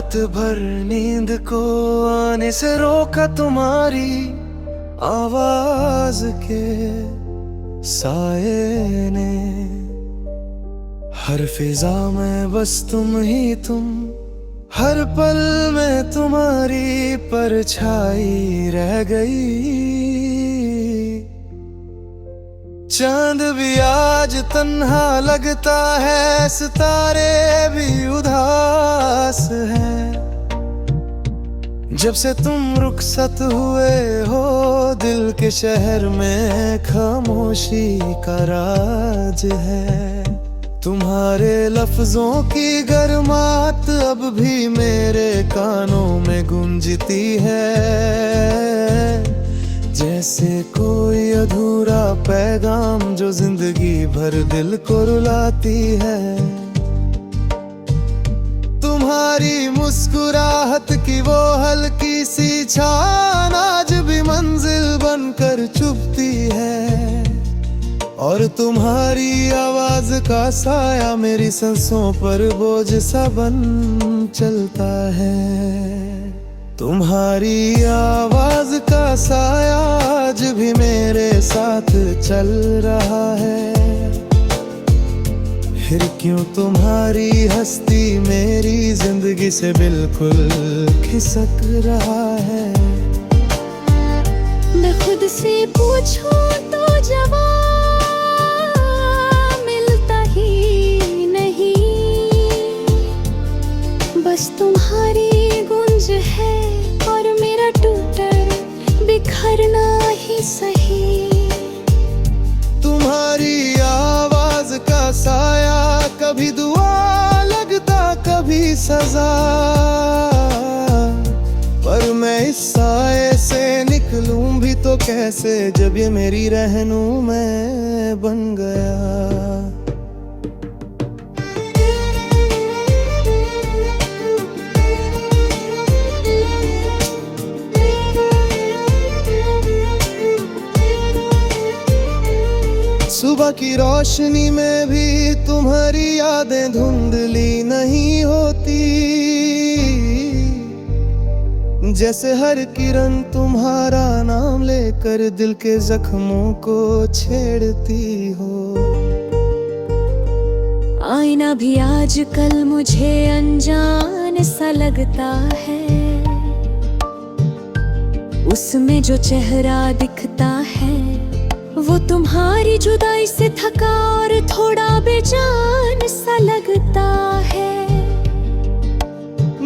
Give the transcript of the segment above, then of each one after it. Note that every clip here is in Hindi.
रात भर नींद को आने से रोका तुम्हारी आवाज के साए ने। हर फिजा में बस तुम ही तुम, हर पल में तुम्हारी परछाई रह गई। चांद भी आज तन्हा लगता है, सितारे भी उदास हैं। जब से तुम रुखसत हुए हो, दिल के शहर में खामोशी का राज है। तुम्हारे लफ्जों की गर्मात अब भी मेरे कानों में गूंजती है, जैसे कोई अधूरा पैगाम जो जिंदगी भर दिल को रुलाती है। तुम्हारी मुस्कुराहट की वो हल्की सी छान आज भी मंजिल बनकर चुभती है, और तुम्हारी आवाज का साया मेरी सांसों पर बोझ सा बन चलता है। तुम्हारी आवाज का साया आज भी मेरे साथ चल रहा है। फिर क्यों तुम्हारी हस्ती मेरी जिंदगी से बिल्कुल खिसक रहा है। मैं खुद से पूछूं तो जवाब मिलता ही नहीं, बस तुम्हारी गूंज है और मेरा टूटना बिखरना ही सही। तुम्हारी आवाज का साया कभी दुआ लगता कभी सजा, पर मैं इस साए से निकलूं भी तो कैसे, जब ये मेरी रहनुमा बन गया। सुबह की रोशनी में भी तुम्हारी यादें धुंधली नहीं होती, जैसे हर किरण तुम्हारा नाम लेकर दिल के जख्मों को छेड़ती हो। आईना भी आजकल मुझे अनजान सा लगता है, उसमें जो चेहरा दिखता है वो तुम्हारी जुदाई से थका और थोड़ा बेजान सा लगता है।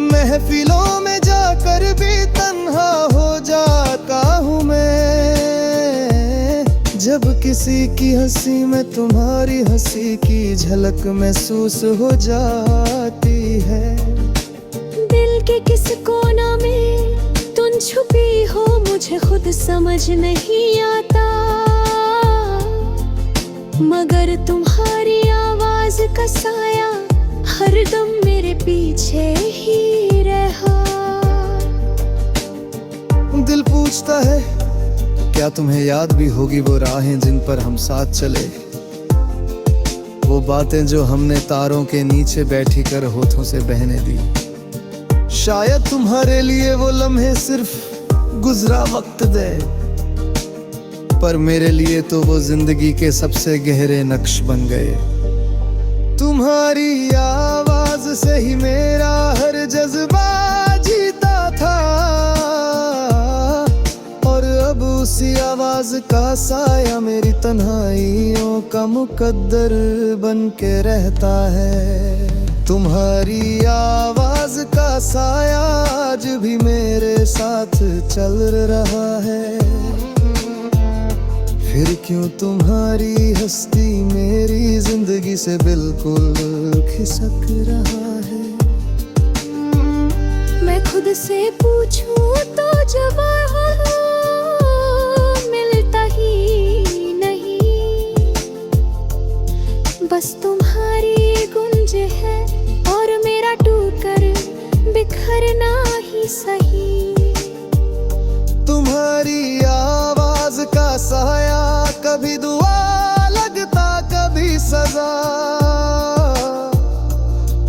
महफिलों में जाकर भी तन्हा हो जाता हूँ मैं, जब किसी की हंसी में तुम्हारी हंसी की झलक महसूस हो जाती है। दिल के किस कोना में तुम छुपी हो मुझे खुद समझ नहीं आता, मगर तुम्हारी आवाज का साया हरदम मेरे पीछे ही रहा। दिल पूछता है क्या तुम्हें याद भी होगी वो राहें जिन पर हम साथ चले, वो बातें जो हमने तारों के नीचे बैठी कर होठों से बहने दी। शायद तुम्हारे लिए वो लम्हे सिर्फ गुजरा वक्त दे, पर मेरे लिए तो वो जिंदगी के सबसे गहरे नक्श बन गए। तुम्हारी आवाज से ही मेरा हर जज्बा जीता था, और अब उसी आवाज का साया मेरी तन्हाइयों का मुकद्दर बन के रहता है। तुम्हारी आवाज का साया आज भी मेरे साथ चल रहा है। फिर क्यों तुम्हारी हस्ती मेरी जिंदगी से बिल्कुल खिसक रहा है। मैं खुद से पूछूं तो जवाब मिलता ही नहीं, बस तुम्हारी गूंज है और मेरा टूटकर बिखरना ही सही। तुम्हारी आवाज का साया कभी दुआ लगता कभी सजा,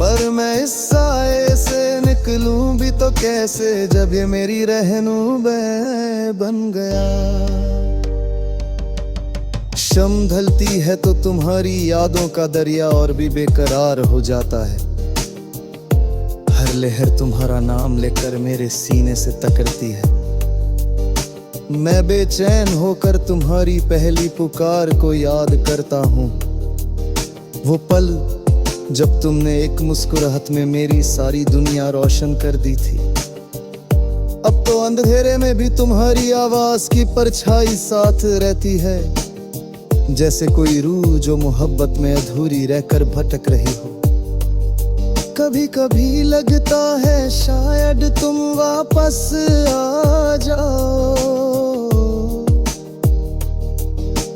पर मैं इस साए से निकलूं कैसे जब ये मेरी रहनुमा बन गया। शम ढलती है तो तुम्हारी यादों का दरिया और भी बेकरार हो जाता है। हर लहर तुम्हारा नाम लेकर मेरे सीने से टकरती है। मैं बेचैन होकर तुम्हारी पहली पुकार को याद करता हूँ। वो पल जब तुमने एक मुस्कुराहट में मेरी सारी दुनिया रोशन कर दी थी। अब तो अंधेरे में भी तुम्हारी आवाज की परछाई साथ रहती है, जैसे कोई रूह जो मोहब्बत में अधूरी रहकर भटक रही हो। कभी कभी लगता है शायद तुम वापस आ जाओ,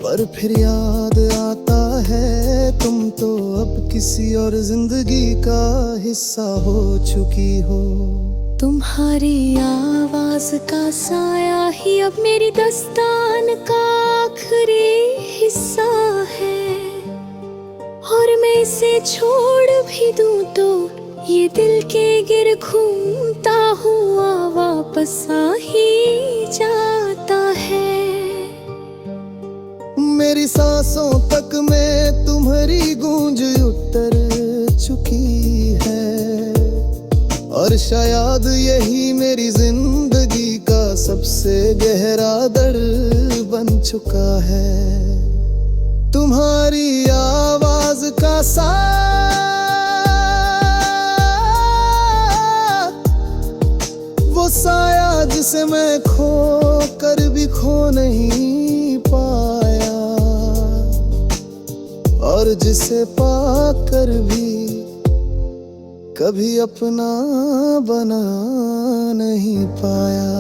पर फिर याद आता है तुम तो अब किसी और जिंदगी का हिस्सा हो चुकी हो। तुम्हारी आवाज का साया ही अब मेरी दास्तान का आखिरी हिस्सा है, और मैं इसे छोड़ भी दूं तो ये दिल के गिर घूमता हुआ वापस आ ही जाता है। मेरी सांसों तक में तुम्हारी गूंज उतर चुकी है, और शायद यही मेरी जिंदगी का सबसे गहरा दर्द बन चुका है। तुम्हारी आवाज का वो साया जिसे मैं खो कर भी खो नहीं पाया, और जिसे पाकर भी कभी अपना बना नहीं पाया।